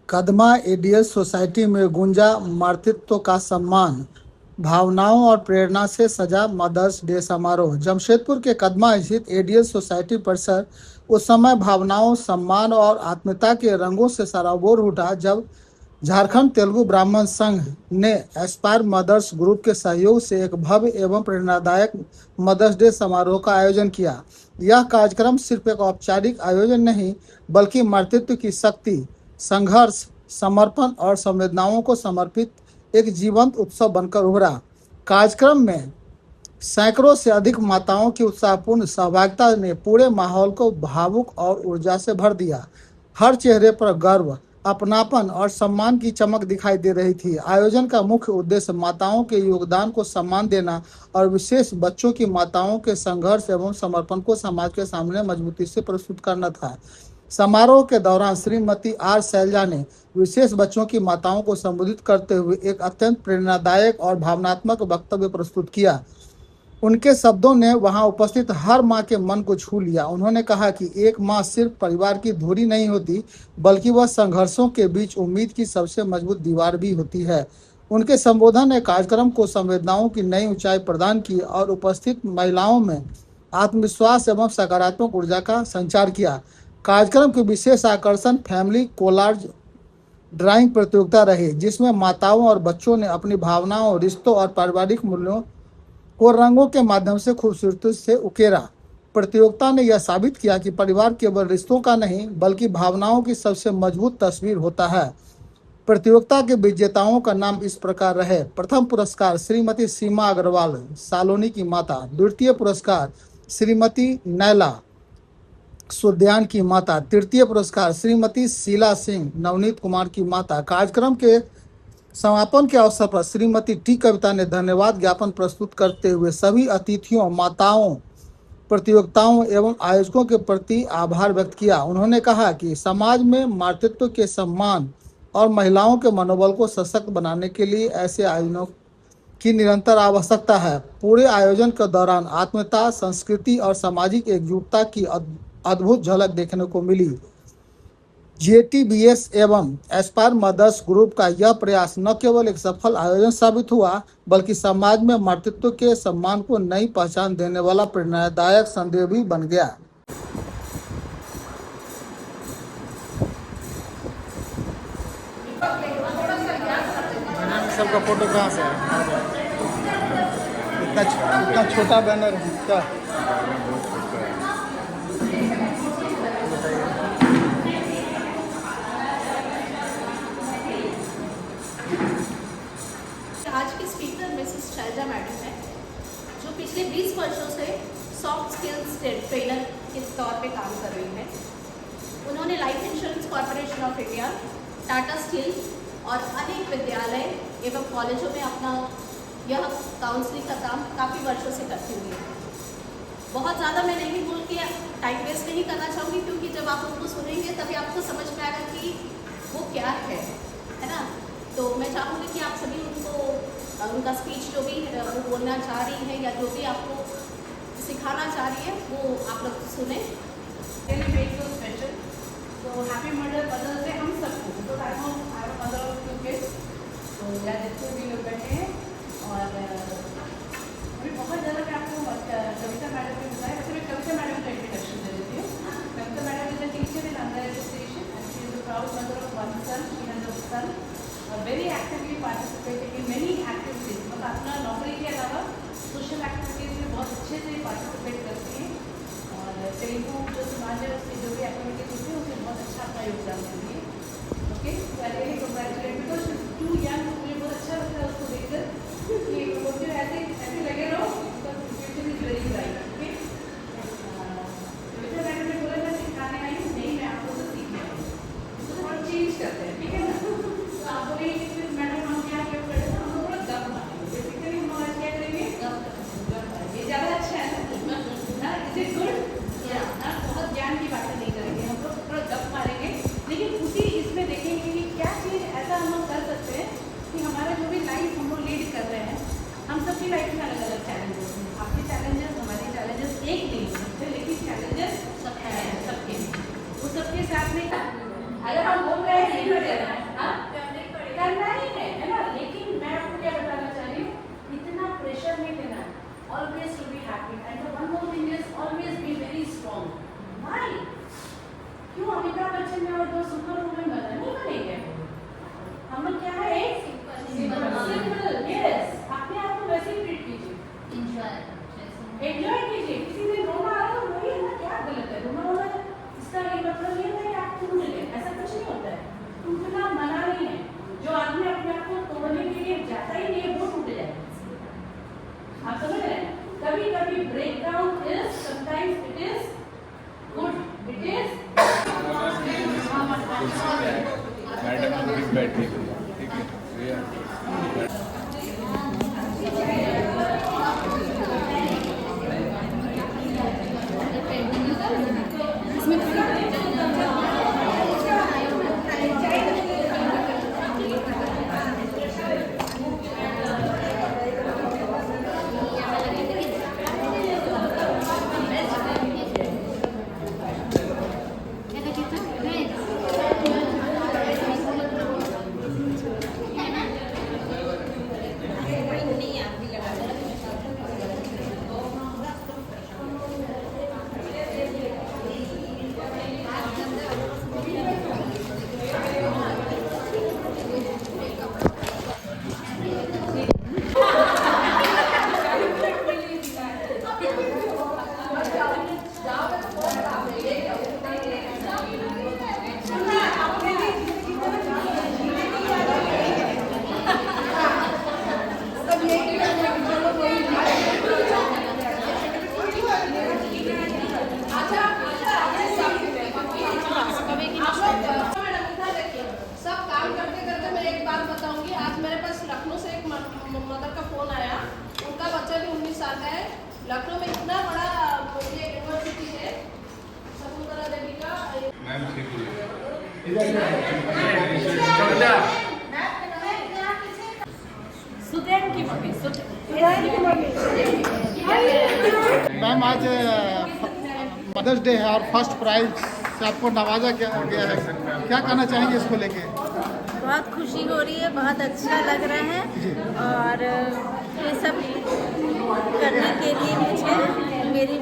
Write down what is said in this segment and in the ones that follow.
Kadma ADS society में गूंजा मातृत्व का सम्मान, भावनाओं और प्रेरणा से सजा मदर्स डे समारोह। जमशेदपुर के कदमा स्थित एडीएस सोसाइटी परिसर उस समय भावनाओं, सम्मान और आत्मीयता के रंगों से सराबोर उठा जब झारखंड तेलुगु ब्राह्मण संघ ने एस्पायर मदर्स ग्रुप के सहयोग से एक भव्य एवं प्रेरणादायक मदर्स डे समारोह का आयोजन किया। यह कार्यक्रम सिर्फ एक औपचारिक आयोजन नहीं, बल्कि मातृत्व की शक्ति, संघर्ष, समर्पण और संवेदनाओं को समर्पित एक जीवंत उत्सव बनकर उभरा। कार्यक्रम में सैकड़ों से अधिक माताओं की उत्साहपूर्ण सहभागिता ने पूरे माहौल को भावुक और ऊर्जा से भर दिया। हर चेहरे पर गर्व, अपनापन और सम्मान की चमक दिखाई दे रही थी। आयोजन का मुख्य उद्देश्य माताओं के योगदान को सम्मान देना और विशेष बच्चों की माताओं के संघर्ष एवं समर्पण को समाज के सामने मजबूती से प्रस्तुत करना था। समारोह के दौरान श्रीमती आर शैलजा ने विशेष बच्चों की माताओं को संबोधित करते हुए एक अत्यंत प्रेरणादायक और भावनात्मक वक्तव्य प्रस्तुत किया। उनके शब्दों ने वहां उपस्थित हर मां के मन को छू लिया। उन्होंने कहा कि एक मां सिर्फ परिवार की धुरी नहीं होती, बल्कि वह संघर्षों के बीच उम्मीद की सबसे मजबूत दीवार भी होती है। उनके संबोधन ने कार्यक्रम को संवेदनाओं की नई ऊंचाई प्रदान की और उपस्थित महिलाओं में आत्मविश्वास एवं सकारात्मक ऊर्जा का संचार किया। कार्यक्रम के विशेष आकर्षण फैमिली कोलाज ड्राइंग प्रतियोगिता रही, जिसमें माताओं और बच्चों ने अपनी भावनाओं, रिश्तों और पारिवारिक मूल्यों को रंगों के माध्यम से खूबसूरती से उकेरा। प्रतियोगिता ने यह साबित किया कि परिवार केवल रिश्तों का नहीं, बल्कि भावनाओं की सबसे मजबूत तस्वीर होता है। प्रतियोगिता के विजेताओं का नाम इस प्रकार रहे। प्रथम पुरस्कार श्रीमती सीमा अग्रवाल, सालोनी की माता। द्वितीय पुरस्कार श्रीमती नैला, सुद्यान की माता। तृतीय पुरस्कार श्रीमती शीला सिंह, नवनीत कुमार की माता। कार्यक्रम के समापन के अवसर पर श्रीमती टी कविता ने धन्यवाद ज्ञापन प्रस्तुत करते हुए सभी अतिथियों, माताओं, प्रतियोगिताओं एवं आयोजकों के प्रति आभार व्यक्त किया। उन्होंने कहा कि समाज में मातृत्व के सम्मान और महिलाओं के मनोबल को सशक्त बनाने के लिए ऐसे आयोजनों की निरंतर आवश्यकता है। पूरे आयोजन के दौरान आत्मीयता, संस्कृति और सामाजिक एकजुटता की अद्भुत झलक देखने को मिली। जेटीबीएस एवं एस्पायर मदर्स ग्रुप का यह प्रयास न केवल एक सफल आयोजन साबित हुआ, बल्कि समाज में मातृत्व के सम्मान को नई पहचान देने वाला प्रेरणादायक संदेश भी बन गया। सबका फोटो कहाँ से है? इतना छोटा बैनर है क्या? आज की स्पीकर मिसेस शैलजा मैडम है, जो पिछले 20 वर्षों से सॉफ्ट स्किल्स ट्रेनर के तौर पे काम कर रही है। उन्होंने life insurance corporation of India, Tata steel और अनेक विद्यालय एवं कॉलेजों में अपना यह काउंसलिंग का काम काफ़ी वर्षों से करती हुई है। बहुत ज़्यादा मैं नहीं बोल के टाइम वेस्ट नहीं करना चाहूँगी, क्योंकि जब आप उनको सुनेंगे तभी आपको समझ में आएगा कि वो क्या है ना। तो मैं चाहूँगी कि आप सभी उनको उनका स्पीच जो भी वो बोलना चाह रही है या जो भी आपको सिखाना चाह रही है वो आप लोग सुने। स्पेशल तो हैप्पी मदर्स डे हम सबको। तो I am mother of 2 kids, तो या जितने भी लोग बैठे हैं। और अभी बहुत ज़्यादा मैं आपको कविता मैडम ने बताया। वैसे मैं कविता मैडम का इंट्रोडक्शन दे देती हूँ। Kavita madam is a teacher in under education and she is a proud mother of 1 son. She has a son. Very actively participating in many activities. मतलब अपना नौकरी के अलावा सोशल एक्टिविटीज़ में बहुत अच्छे से पार्टिसिपेट करती हैं। और तेलुगु जो समाज है उसकी जो भी एक्टिविटीज होती है उसमें बहुत अच्छा अपना योगदान देती है। Okay, really congratulate because too young. मुझे बहुत अच्छा लगता है उसको देखकर कि मुझे ऐसे लगे रहो, because future is very bright. Okay, madam ने बोला मैं सिखाने आई हूँ, नहीं मैं आपको तो सीखने आई हूँ, तो थोड़ा चेंज करते हैं, ठीक है ना। तो आप बोलेंगे कि मैडम हम क्या प्रयोग करें, तो हम लोग थोड़ा गप मारेंगे। बेसिकली हम आज क्या करेंगे, गप मारेंगे। ये ज़्यादा अच्छा है ना, इज इट गुड? बहुत ज्ञान की बातें नहीं करेंगे हम लोग, थोड़ा गप मारेंगे। लेकिन उसी इसमें देखेंगे कि क्या चीज़ ऐसा हम लोग कर सकते हैं कि हमारा जो भी लाइफ हम लोग लीड कर रहे हैं, हम सबकी लाइफ में अलग अलग चैलेंजेस हैं। आपके चैलेंजेस, हमारे चैलेंजेस एक नहीं हो सकते, लेकिन चैलेंजेस सब हैं सबके। वो सबके साथ में अगर हम बोल रहे हैं बैठिए ठीक है भैया। सब काम करते करते मैं एक बात बताऊंगी। आज मेरे पास लखनऊ से एक मदर का फोन आया। उनका बच्चा भी 19 साल का है। लखनऊ में इतना बड़ा ये यूनिवर्सिटी है शकुंतला देवी का। मैम मैम आज मदर्स डे है और फर्स्ट प्राइज से आपको नवाजा गया है, क्या कहना चाहेंगे इसको लेके? बहुत खुशी हो रही है, बहुत अच्छा लग रहा है और ये सब करने के लिए मुझे मेरी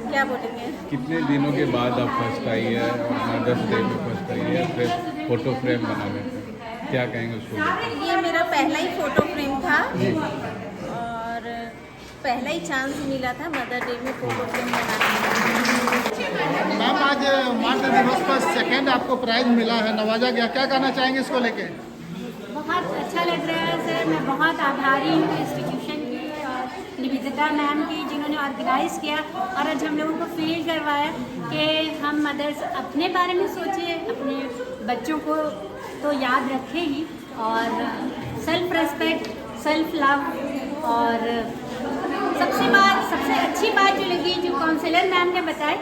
क्या बोलेंगे, कितने दिनों के बाद आप फर्स्ट आई है और मदर्स डे में फर्स्ट आई है, फिर फोटो फ्रेम बनाने में क्या कहेंगे उसको? ये मेरा पहला ही फोटो फ्रेम था और पहला ही चांस मिला था मदर डे में फोटो फ्रेम बनाने का। मैम आज मातृ दिवस पर सेकेंड आपको प्राइज मिला है, नवाजा गया, क्या कहना चाहेंगे इसको लेके? बहुत अच्छा लग रहा है सर। मैं बहुत आभारी हूँ इंस्टीट्यूशन की और निवेदिता मैम की जिन्होंने ऑर्गेनाइज़ किया और आज हम लोगों को फील करवाया कि हम मदर्स अपने बारे में सोचें, अपने बच्चों को तो याद रखें ही और सेल्फ रेस्पेक्ट, सेल्फ लव और सबसे अच्छी बात जो लगी जो काउंसलर मैम ने बताई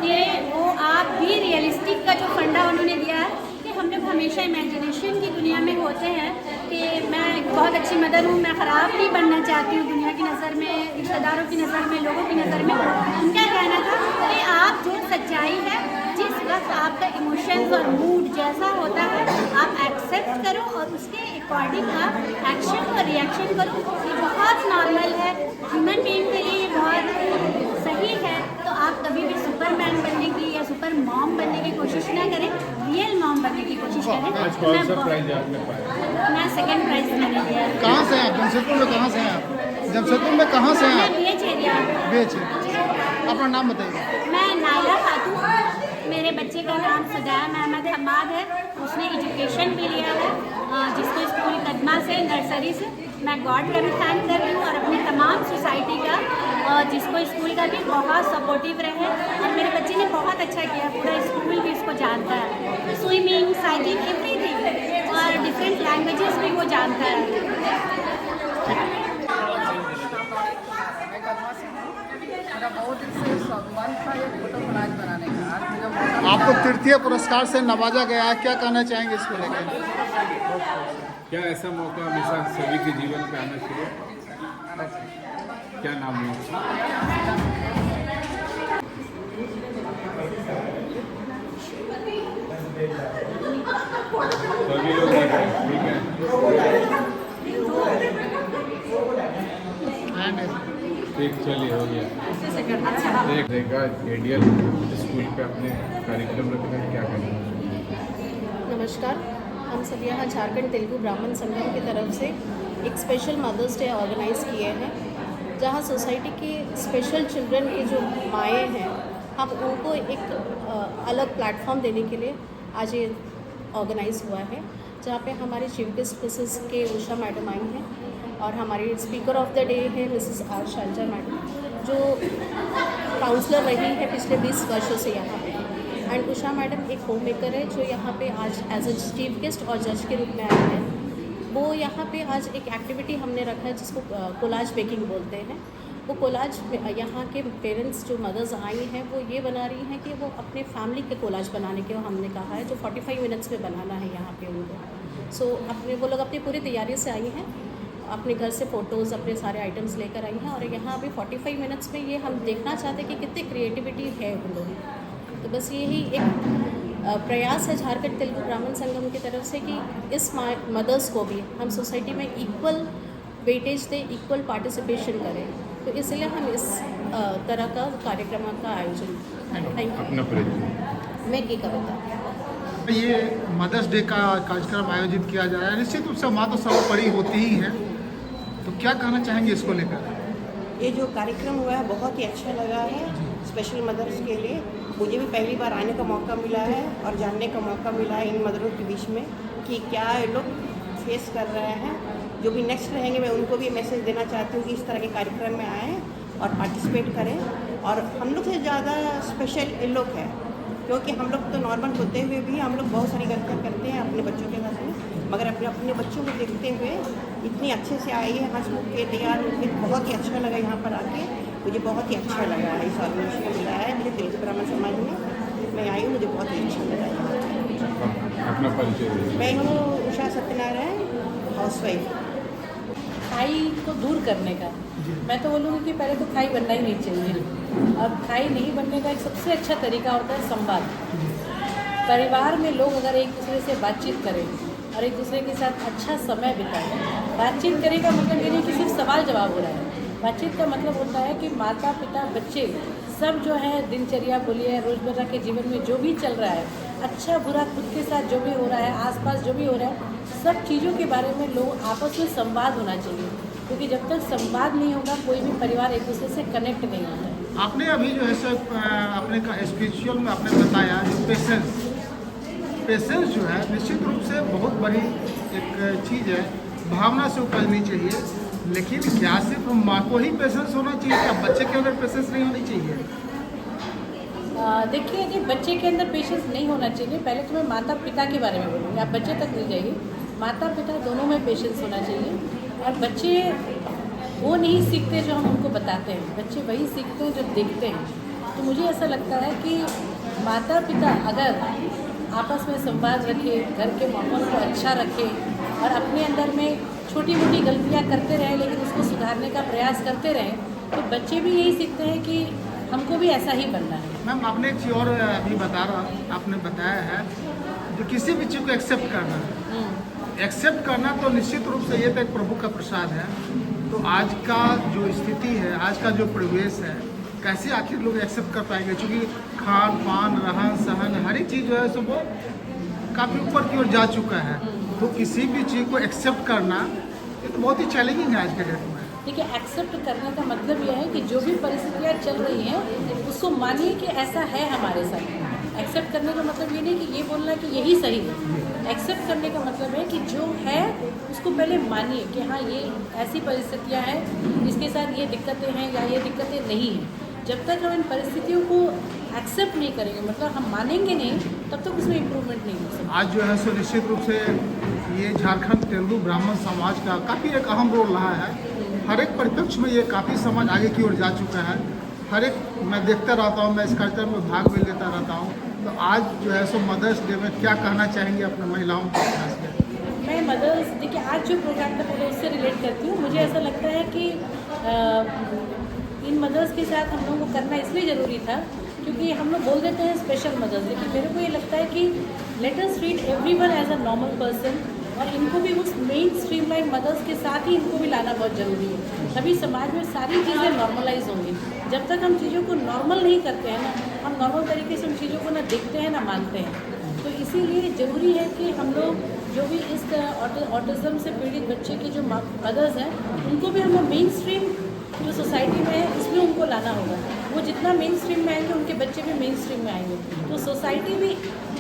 कि वो आप भी रियलिस्टिक का जो फंडा उन्होंने दिया है कि हम लोग हमेशा इमेजिनेशन की दुनिया में होते हैं कि मैं एक बहुत अच्छी मदर हूँ, मैं ख़राब नहीं बनना चाहती हूँ दुनिया की नज़र में, रिश्तेदारों की नज़र में, लोगों की नज़र में। उनका कहना था कि आप जो सच्चाई है, जिस वक्त आपका इमोशंस और मूड जैसा होता है आप एक्सेप्ट करो और उसके अकॉर्डिंग आप एक्शन और रिएक्शन करो। ये बहुत नॉर्मल है, ह्यूमन बीइंग के लिए ये बहुत सही है। तो आप कभी भी सुपरमैन बनने की या सुपर मॉम बनने की कोशिश ना करें, रियल मॉम बनने की कोशिश करें। आज कौन सा प्राइज आपने पाया? मैं सेकंड प्राइज मैंने लिया है। कहाँ से हैं आप? जमशेदपुर में कहाँ से हैं आप? जमशेदपुर में कहाँ से हैं मैं आप? BH एरिया बेच, अपना नाम बताइए। मैं नायला खातून, मेरे बच्चे का नाम सजाया महमद हमाद है। उसने एजुकेशन भी लिया है जिसको स्कूल कदमा से नर्सरी से। मैं गॉड का भी थैंक कर रही हूँ और अपनी तमाम सोसाइटी का और जिसको स्कूल का भी बहुत सपोर्टिव रहे और मेरे बच्चे ने बहुत अच्छा किया, पूरा स्कूल भी इसको जानता है, स्विमिंग, साइकिलिंग, एवरीथिंग और डिफरेंट लैंग्वेजेस भी वो जानता है। मेरा बहुत दिन से मन था ये फोटो फ्लैग बनाने का। आज मुझे मौका आपको तृतीय पुरस्कार से नवाजा गया है, क्या कहना चाहेंगे इसको लेकर? क्या ऐसा मौका हमेशा सभी के जीवन पे आना चाहिए? क्या नाम है उसका? सभी लोग देख रहे हैं, ठीक है ठीक, चलिए हो गया। देख देगा एडियल स्कूल पे अपने कार्यक्रम रखना क्या करना? नमस्कार, हम सब यहाँ झारखंड तेलुगु ब्राह्मण संगम की तरफ से एक स्पेशल मदर्स डे ऑर्गेनाइज़ किए हैं, जहाँ सोसाइटी की स्पेशल चिल्ड्रन की जो माएँ हैं, हम उनको एक अलग प्लेटफॉर्म देने के लिए आज ये ऑर्गेनाइज़ हुआ है, जहाँ पे हमारे चीफ गेस्ट मिसेस के उषा मैडम आई हैं और हमारी स्पीकर ऑफ द डे है मिसेस आर शैलजा मैडम, जो काउंसलर रही है पिछले 20 वर्षों से यहाँ पे। एंड उषा मैडम एक होम मेकर है जो यहाँ पे आज एज अ चीफ गेस्ट और जज के रूप में आए हैं। वो यहाँ पे आज एक एक्टिविटी हमने रखा है जिसको कोलाज बेकिंग बोलते हैं। वो कोलाज यहाँ के पेरेंट्स जो मदर्स आई हैं वो ये बना रही हैं कि वो अपने फैमिली के कोलाज बनाने के हमने कहा है, जो 45 मिनट्स में बनाना है यहाँ पे उनको। वो लोग अपनी पूरी तैयारी से आई हैं, अपने घर से फ़ोटोज़ अपने सारे आइटम्स लेकर आई हैं और यहाँ अभी 45 मिनट्स में ये हम देखना चाहते हैं कि कितनी क्रिएटिविटी है उन लोगों में। तो बस यही एक प्रयास है झारखंड तेलुगु ब्राह्मण संगम की तरफ से कि इस मदर्स को भी हम सोसाइटी में इक्वल वेटेज दें, इक्वल पार्टिसिपेशन करें। तो इसलिए हम इस तरह का कार्यक्रम का आयोजन। थैंक अपना परिचय। यू। मैं की कविता। ये मदर्स डे का कार्यक्रम आयोजित किया जा रहा है। निश्चित रूप से माँ तो सर्वोपरि होती ही है, तो क्या कहना चाहेंगे इसको लेकर? ये जो कार्यक्रम हुआ है बहुत ही अच्छा लगा है स्पेशल मदर्स के लिए। मुझे भी पहली बार आने का मौका मिला है और जानने का मौका मिला है इन मदरों के बीच में कि क्या ये लोग फेस कर रहे हैं। जो भी नेक्स्ट रहेंगे मैं उनको भी मैसेज देना चाहती हूँ कि इस तरह के कार्यक्रम में आएँ और पार्टिसिपेट करें। और हम लोग से ज़्यादा स्पेशल ये लोग हैं, क्योंकि हम लोग तो नॉर्मल होते हुए भी हम लोग बहुत सारी गलतियाँ करते हैं अपने बच्चों के साथ में, मगर अपने बच्चों को देखते हुए इतनी अच्छे से आई है, हंस मुख के तैयार होकर बहुत ही अच्छा लगा। यहाँ पर आके मुझे बहुत ही अच्छा लगा है। इस ऑर्गेनाइजेशन को मिला है मुझे तेलुगु ब्राह्मण समाज में, मैं आई हूँ, मुझे बहुत ही अच्छा लगा। अपना परिचय। मैं हूँ उषा सत्यनारायण, हाउसवाइफ। खाई को दूर करने का मैं तो बोलूँगी कि पहले तो खाई बनना ही नहीं चाहिए। अब खाई नहीं बनने का एक सबसे अच्छा तरीका होता है संवाद। परिवार में लोग अगर एक दूसरे से बातचीत करें और एक दूसरे के साथ अच्छा समय बिताएं। बातचीत करने का मतलब ये नहीं कि सिर्फ सवाल जवाब हो रहा है। बातचीत का मतलब होता है कि माता पिता बच्चे सब जो है दिनचर्या बोलिए रोज़मर्रा के जीवन में जो भी चल रहा है, अच्छा बुरा खुद के साथ जो भी हो रहा है, आसपास जो भी हो रहा है, सब चीज़ों के बारे में लोग आपस में संवाद होना चाहिए। क्योंकि जब तक संवाद नहीं होगा कोई भी परिवार एक दूसरे से कनेक्ट नहीं होता है। आपने अभी जो है सब अपने का स्पिरिचुअल में आपने बताया जो पेशेंस जो है निश्चित रूप से बहुत बड़ी एक चीज़ है, भावना से उपजनी चाहिए। लेकिन क्या सिर्फ माँ को ही पेशेंस होना चाहिए, क्या बच्चे के अंदर पेशेंस नहीं होनी चाहिए? देखिए यदि बच्चे के अंदर पेशेंस नहीं होना चाहिए, पहले तो मैं माता पिता के बारे में बोलूँगी, आप बच्चे तक नहीं जाइए। माता पिता दोनों में पेशेंस होना चाहिए। और बच्चे वो नहीं सीखते जो हम उनको बताते हैं, बच्चे वही सीखते हैं जो देखते हैं। तो मुझे ऐसा लगता है कि माता पिता अगर आपस में संवाद रखे, घर के माहौल को अच्छा रखे और अपने अंदर में छोटी मोटी गलतियाँ करते रहें लेकिन उसको सुधारने का प्रयास करते रहें, तो बच्चे भी यही सीखते हैं कि हमको भी ऐसा ही बनना है। मैम आपने एक चीज़ और अभी आपने बताया है जो किसी भी चीज़ को एक्सेप्ट करना है। एक्सेप्ट करना तो निश्चित रूप से ये तो एक प्रभु का प्रसाद है। तो आज का जो स्थिति है, आज का जो परिवेश है, कैसे आखिर लोग एक्सेप्ट कर पाएंगे? क्योंकि खान पान रहन सहन हर एक चीज़ जो है सो वो काफ़ी ऊपर की ओर जा चुका है। तो किसी भी चीज़ को एक्सेप्ट करना ये तो बहुत ही चैलेंजिंग है आज के डेट में। देखिए एक्सेप्ट करने का मतलब यह है कि जो भी परिस्थितियाँ चल रही हैं उसको मानिए कि ऐसा है हमारे साथ। एक्सेप्ट करने का मतलब ये नहीं कि ये बोलना कि यही सही है। एक्सेप्ट करने का मतलब है कि जो है उसको पहले मानिए कि हाँ ये ऐसी परिस्थितियाँ हैं, इसके साथ ये दिक्कतें हैं या ये दिक्कतें नहीं हैं। जब तक हम इन परिस्थितियों को एक्सेप्ट नहीं करेंगे, मतलब हम मानेंगे नहीं, तब तक उसमें इम्प्रूवमेंट नहीं हो सकता। आज जो है सो निश्चित रूप से ये झारखंड तेलुगु ब्राह्मण समाज का काफ़ी एक अहम रोल रहा है। हर एक परिप्रेक्ष्य में ये काफ़ी समाज आगे की ओर जा चुका है। हर एक मैं देखता रहता हूँ, मैं इस कार्यक्रम में भाग भी लेता रहता हूँ। तो आज जो है सो मदर्स डे में क्या कहना चाहेंगे अपने महिलाओं को? खास कर मैं मदर्स देखिए आज जो प्रोग्राम था पहले उससे रिलेट करती हूँ। मुझे ऐसा लगता है कि इन मदर्स के साथ हम लोगों को करना इसलिए ज़रूरी था क्योंकि हम लोग बोल देते हैं स्पेशल मदर्स, लेकिन मेरे को ये लगता है कि let us treat everyone as a normal person और इनको भी उस मेन स्ट्रीमलाइन मदर्स के साथ ही इनको भी लाना बहुत ज़रूरी है। तभी समाज में सारी चीज़ें नॉर्मलाइज होंगी। जब तक हम चीज़ों को नॉर्मल नहीं करते हैं ना, हम नॉर्मल तरीके से उन चीज़ों को ना देखते हैं ना मानते हैं। तो इसीलिए ज़रूरी है कि हम लोग जो भी इस ऑटिज़म से पीड़ित बच्चे की जो मदर्स हैं उनको भी हम मेन स्ट्रीम जो सोसाइटी में है इसमें उनको लाना होगा। वो जितना मेन स्ट्रीम में आएंगे उनके बच्चे भी मेन स्ट्रीम में आएंगे। तो सोसाइटी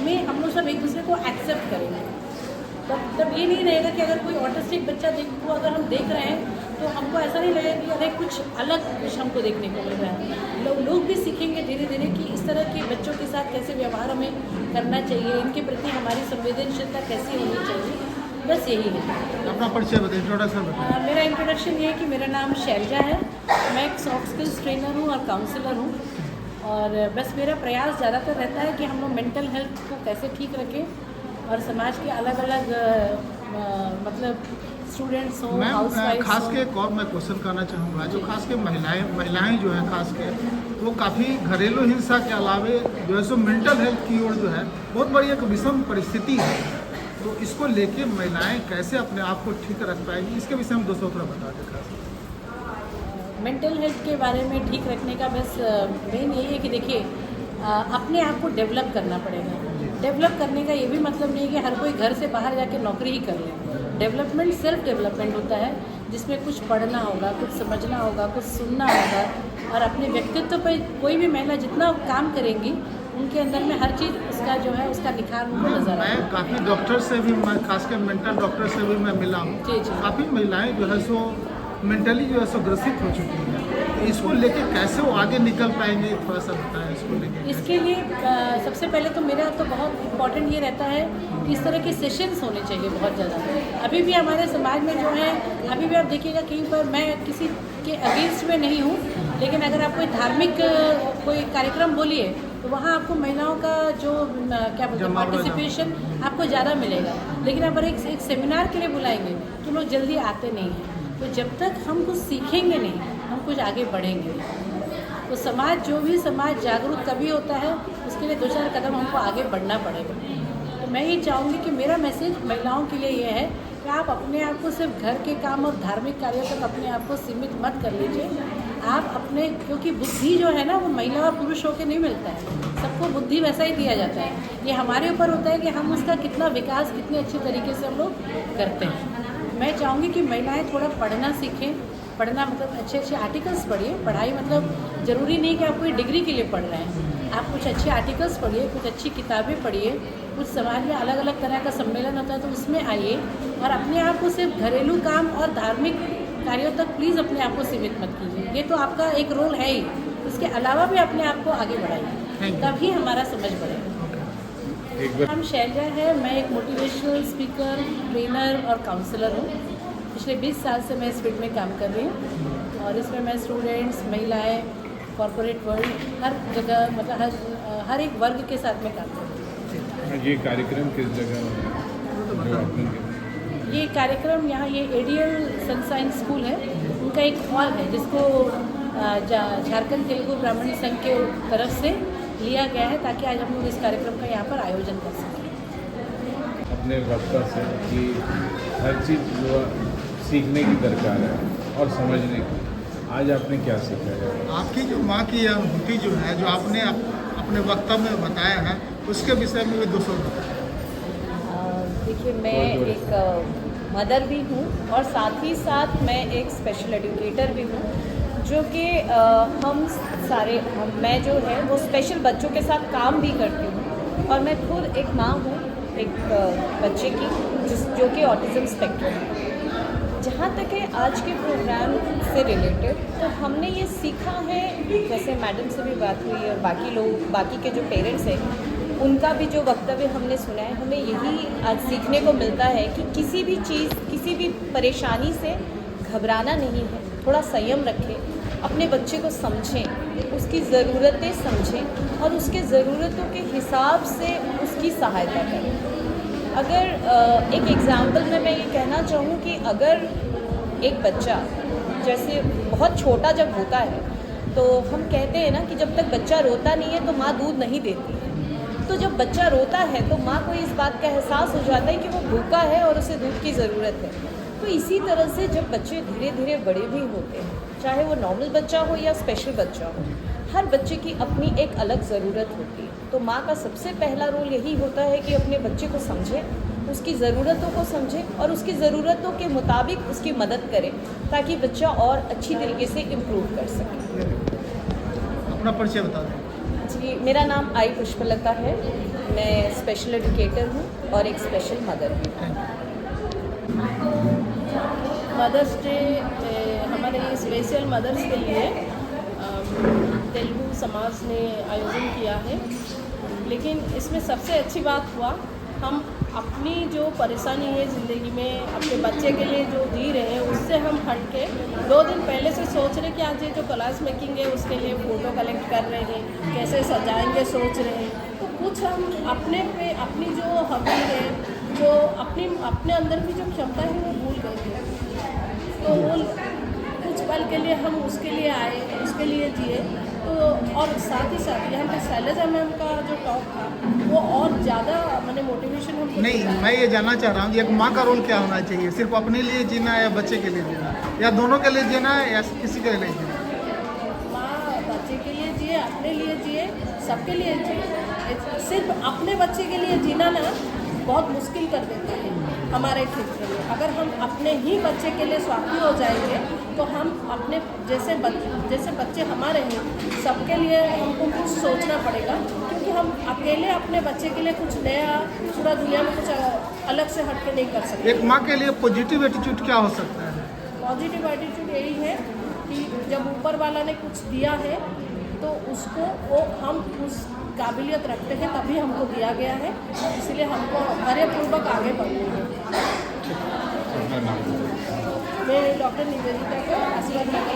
में हम लोग सब एक दूसरे को एक्सेप्ट करेंगे। तब ये नहीं रहेगा कि अगर कोई ऑटिस्टिक बच्चा को अगर हम देख रहे हैं तो हमको ऐसा नहीं लगेगा कि अरे कुछ अलग कुछ हमको देखने को मिल रहा है। लोग भी सीखेंगे धीरे धीरे कि इस तरह के बच्चों के साथ कैसे व्यवहार हमें करना चाहिए, इनके प्रति हमारी संवेदनशीलता कैसी होनी चाहिए, बस यही है। अपना परिचय बताइए, इंट्रोडक्शन बताइए। मेरा इंट्रोडक्शन ये है कि मेरा नाम शैलजा है, मैं एक सॉफ्ट स्किल्स ट्रेनर हूँ और काउंसलर हूँ। और बस मेरा प्रयास ज़्यादातर रहता है कि हम लोग मेंटल हेल्थ को कैसे ठीक रखें और समाज के अलग अलग मतलब स्टूडेंट्स हों, मैं हाउसवाइफ्स खास हों। के एक और मैं क्वेश्चन करना चाहूँगा, जो खास के महिलाएं जो हैं खास के, वो काफ़ी घरेलू हिंसा के अलावे जो है सो मेंटल हेल्थ की ओर जो है बहुत बड़ी एक विषम परिस्थिति है। तो इसको लेके महिलाएं कैसे अपने आप को ठीक रख पाएंगी, इसके विषय में दोस्तों थोड़ा बता दें खास। मेंटल हेल्थ के बारे में ठीक रखने का बस मेन यही है कि देखिए अपने आप को डेवलप करना पड़ेगा। डेवलप करने का ये भी मतलब नहीं है कि हर कोई घर से बाहर जाके नौकरी ही कर ले। डेवलपमेंट सेल्फ डेवलपमेंट होता है, जिसमें कुछ पढ़ना होगा, कुछ समझना होगा, कुछ सुनना होगा और अपने व्यक्तित्व पर कोई भी महिला जितना काम करेंगी उनके अंदर में हर चीज़ उसका जो है उसका निखार उनको नजर आए। मैं काफ़ी डॉक्टर से भी, मैं खासकर मेंटल डॉक्टर से भी मैं मिला हूँ। जी जी। काफ़ी महिलाएं जो है सो मेंटली जो है सो ग्रसित हो चुकी हैं। तो इसको लेके कैसे वो आगे निकल पाएंगे, थोड़ा सा बताएं इसको लेके। इसके लिए सबसे पहले तो मेरा तो बहुत इम्पॉर्टेंट ये रहता है कि इस तरह के सेशंस होने चाहिए बहुत ज़्यादा। अभी भी हमारे समाज में जो है, अभी भी आप देखिएगा कहीं पर, मैं किसी के अगेंस्ट में नहीं हूँ, लेकिन अगर आप कोई धार्मिक कोई कार्यक्रम बोलिए तो वहाँ आपको महिलाओं का जो क्या बोलते हैं पार्टिसिपेशन आपको ज़्यादा मिलेगा। लेकिन अगर एक सेमिनार के लिए बुलाएंगे तो लोग जल्दी आते नहीं हैं। तो जब तक हम कुछ सीखेंगे नहीं, हम कुछ आगे बढ़ेंगे। तो समाज, जो भी समाज जागरूक तभी होता है, उसके लिए 2-4 कदम हमको आगे बढ़ना पड़ेगा। तो मैं ये चाहूँगी कि मेरा मैसेज महिलाओं के लिए ये है कि आप अपने आप को सिर्फ घर के काम और धार्मिक कार्यों तक अपने आप को सीमित मत कर लीजिए। आप अपने, क्योंकि बुद्धि जो है ना वो महिला और पुरुष होकर नहीं मिलता है, सबको बुद्धि वैसा ही दिया जाता है। ये हमारे ऊपर होता है कि हम उसका कितना विकास कितने अच्छे तरीके से हम लोग करते हैं। मैं चाहूँगी कि महिलाएं थोड़ा पढ़ना सीखें। पढ़ना मतलब अच्छे अच्छे आर्टिकल्स पढ़िए। पढ़ाई मतलब ज़रूरी नहीं कि आप कोई डिग्री के लिए पढ़ रहे हैं। आप कुछ अच्छे आर्टिकल्स पढ़िए, कुछ अच्छी किताबें पढ़िए। कुछ समाज में अलग अलग तरह का सम्मेलन होता है तो उसमें आइए और अपने आप को सिर्फ घरेलू काम और धार्मिक कार्यों तक प्लीज़ अपने आप को सीमित मत कीजिए। ये तो आपका एक रोल है ही, इसके अलावा भी अपने आप को आगे बढ़ाइए, तभी हमारा समझ बढ़ेगा। नाम शैलजा है, मैं एक मोटिवेशनल स्पीकर, ट्रेनर और काउंसलर हूँ। पिछले 20 साल से मैं इस फील्ड में काम कर रही हूँ और इसमें मैं स्टूडेंट्स, महिलाएं, कॉरपोरेट वर्ल्ड, हर जगह मतलब हर एक वर्ग के साथ में काम करती हूँ। ये कार्यक्रम किस जगह? ये कार्यक्रम यहाँ ये एडीएल सनसाइन स्कूल है, उनका एक हॉल है जिसको झारखंड तेलुगु ब्राह्मण संघ के तरफ से लिया गया है ताकि आज हम लोग इस कार्यक्रम का यहाँ पर आयोजन कर सकें। अपने वक्ता से कि हर चीज़ जो सीखने की दरकार है और समझने की, आज आपने क्या सीखा है? आपकी जो माँ की अनुभूति जो है, जो आपने अपने वक्तव्य में बताया है, उसके विषय में भी दोस्तों बताएं। देखिए, मैं एक मदर भी हूँ और साथ ही साथ मैं एक स्पेशल एजुकेटर भी हूँ, जो कि मैं जो है वो स्पेशल बच्चों के साथ काम भी करती हूँ। और मैं खुद एक माँ हूँ एक बच्चे की जो कि ऑटिज़म स्पेक्ट्रम है। जहाँ तक है आज के प्रोग्राम से रिलेटेड, तो हमने ये सीखा है, जैसे मैडम से भी बात हुई और बाकी के जो पेरेंट्स हैं उनका भी जो वक्तव्य हमने सुना है, हमें यही आज सीखने को मिलता है कि किसी भी चीज़, किसी भी परेशानी से घबराना नहीं है। थोड़ा संयम रखें, अपने बच्चे को समझें, उसकी ज़रूरतें समझें और उसके ज़रूरतों के हिसाब से उसकी सहायता करें। अगर एक एग्ज़ाम्पल में मैं ये कहना चाहूँ कि अगर एक बच्चा जैसे बहुत छोटा जब होता है तो हम कहते हैं ना कि जब तक बच्चा रोता नहीं है तो माँ दूध नहीं देती है। तो जब बच्चा रोता है तो माँ को इस बात का एहसास हो जाता है कि वो भूखा है और उसे दूध की ज़रूरत है। तो इसी तरह से जब बच्चे धीरे धीरे बड़े भी होते हैं, चाहे वो नॉर्मल बच्चा हो या स्पेशल बच्चा हो, हर बच्चे की अपनी एक अलग ज़रूरत होती है। तो माँ का सबसे पहला रोल यही होता है कि अपने बच्चे को समझे, उसकी ज़रूरतों को समझे और उसकी ज़रूरतों के मुताबिक उसकी मदद करें ताकि बच्चा और अच्छी तरीके से इम्प्रूव कर सके। अपना परिचय बता दें। जी, मेरा नाम आई पुष्पलता है, मैं स्पेशल एजुकेटर हूँ और एक स्पेशल मदर भी हूँ। मदर्स डे हमारे ये स्पेशल मदर्स के लिए तेलुगु समाज ने आयोजन किया है। लेकिन इसमें सबसे अच्छी बात हुआ, हम अपनी जो परेशानी है ज़िंदगी में अपने बच्चे के लिए जो जी रहे हैं उससे हम हट के 2 दिन पहले से सोच रहे कि आज ये जो क्लास मेकिंग है उसके लिए फ़ोटो कलेक्ट कर रहे हैं, कैसे सजाएंगे सोच रहे हैं। तो कुछ हम अपने पे अपनी जो हॉबी है, जो अपने अंदर की जो क्षमता है वो भूल गए थे। तो वो कुछ पल के लिए हम उसके लिए आए, उसके लिए जिए। तो और साथ ही साथ यहाँ पे शैलजा मैम का जो टॉक था वो और ज़्यादा मैंने मोटिवेशन हमको नहीं, मैं ये जानना चाह रहा हूँ कि एक माँ का रोल क्या होना चाहिए? सिर्फ अपने लिए जीना है या बच्चे के लिए जीना है, या दोनों के लिए जीना है, या किसी के लिए जीना है? माँ बच्चे के लिए जिए, अपने लिए जिए, सबके लिए जिए। सिर्फ अपने बच्चे के लिए जीना ना बहुत मुश्किल कर देता है हमारे क्षेत्र में। अगर हम अपने ही बच्चे के लिए स्वार्थी हो जाएंगे तो हम अपने जैसे बच्चे हमारे हैं सबके लिए हमको कुछ सोचना पड़ेगा, क्योंकि हम अकेले अपने बच्चे के लिए कुछ नया पूरा दुनिया में कुछ अलग से हट के नहीं कर सकते। एक माँ के लिए पॉजिटिव एटीट्यूड क्या हो सकता है? पॉजिटिव एटीट्यूड यही है कि जब ऊपर वाला ने कुछ दिया है तो उसको वो हम उस काबिलियत रखते हैं तभी हमको दिया गया है, इसलिए हमको धैर्यपूर्वक आगे बढ़ना है। मैं डॉक्टर निवेदिता को आशीर्वाद